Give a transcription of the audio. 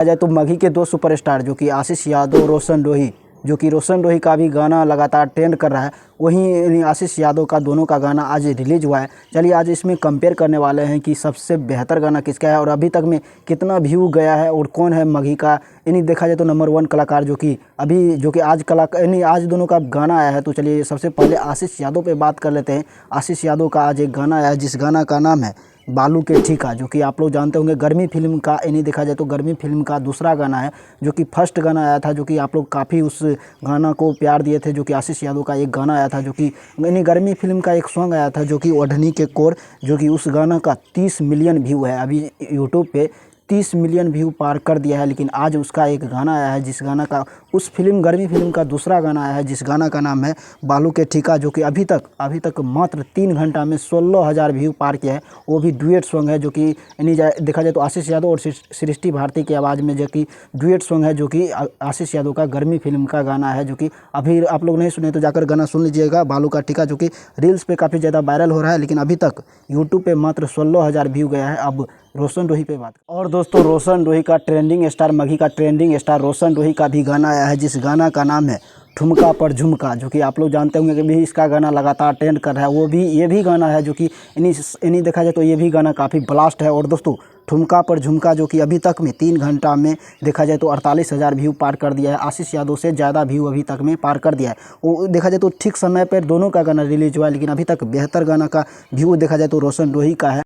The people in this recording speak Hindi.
जाए तो मगही के दो सुपरस्टार जो कि आशीष यादव और रोशन रोही, जो कि रोशन रोही का भी गाना लगातार ट्रेंड कर रहा है, वहीं आशीष यादव का दोनों का गाना आज रिलीज हुआ है। चलिए आज इसमें कंपेयर करने वाले हैं कि सबसे बेहतर गाना किसका है और अभी तक में कितना व्यू गया है और कौन है मगही का यानी देखा जाए तो नंबर 1 कलाकार जो कि आज कलाकार यानी आज दोनों का गाना आया है। तो चलिए सबसे पहले आशीष यादव पे बात कर लेते हैं। आशीष यादव का आज एक गाना आया है जिस गाना का नाम है बालू के ठीका, जो कि आप लोग जानते होंगे गर्मी फिल्म का यानी देखा जाए तो गर्मी फिल्म का दूसरा गाना है, जो कि फर्स्ट गाना आया था, जो कि आप लोग काफ़ी उस गाना को प्यार दिए थे। जो कि आशीष यादव का एक गाना आया था जो कि यानी गर्मी फिल्म का एक सॉन्ग आया था जो कि ओढ़नी के कोर, जो कि उस गाना का 30 मिलियन व्यू है अभी यूट्यूब पे, 30 मिलियन व्यू पार कर दिया है। लेकिन आज उसका एक गाना आया है जिस गाना का उस फिल्म गर्मी फिल्म का दूसरा गाना आया है जिस गाना का नाम है बालू के ठीका, जो कि अभी तक मात्र 3 घंटा में 16,000 व्यू पार किया है। वो भी डुएट सॉन्ग है, जो कि यानी देखा जाए तो आशीष यादव और सृष्टि भारती की आवाज़ में जो कि डुएट सॉन्ग है, जो कि आशीष यादव का गर्मी फिल्म का गाना है, जो कि अभी आप लोग नहीं सुने तो जाकर गाना सुन लीजिएगा बालू का ठीका, जो कि रील्स पे काफ़ी ज़्यादा वायरल हो रहा है। लेकिन अभी तक यूट्यूब पे मात्र 16,000 व्यू गया है। अब रोशन रोही पे बात और दोस्तों रोशन रोही का ट्रेंडिंग स्टार मगही का ट्रेंडिंग स्टार रोशन रोही का भी गाना आया है जिस गाना का नाम है ठुमका पर झुमका, जो कि आप लोग जानते होंगे कि भी इसका गाना लगातार ट्रेंड कर रहा है। ये भी गाना है जो कि इन्हीं देखा जाए तो ये भी गाना काफ़ी ब्लास्ट है। और दोस्तों ठुमका पर झुमका जो कि अभी तक में 3 घंटा में देखा जाए तो 48,000 व्यू पार कर दिया है। आशीष यादव से ज़्यादा व्यू अभी तक में पार कर दिया है। वो देखा जाए तो ठीक समय पर दोनों का गाना रिलीज हुआ है, लेकिन अभी तक बेहतर गाना का व्यू देखा जाए तो रोशन रोही का है।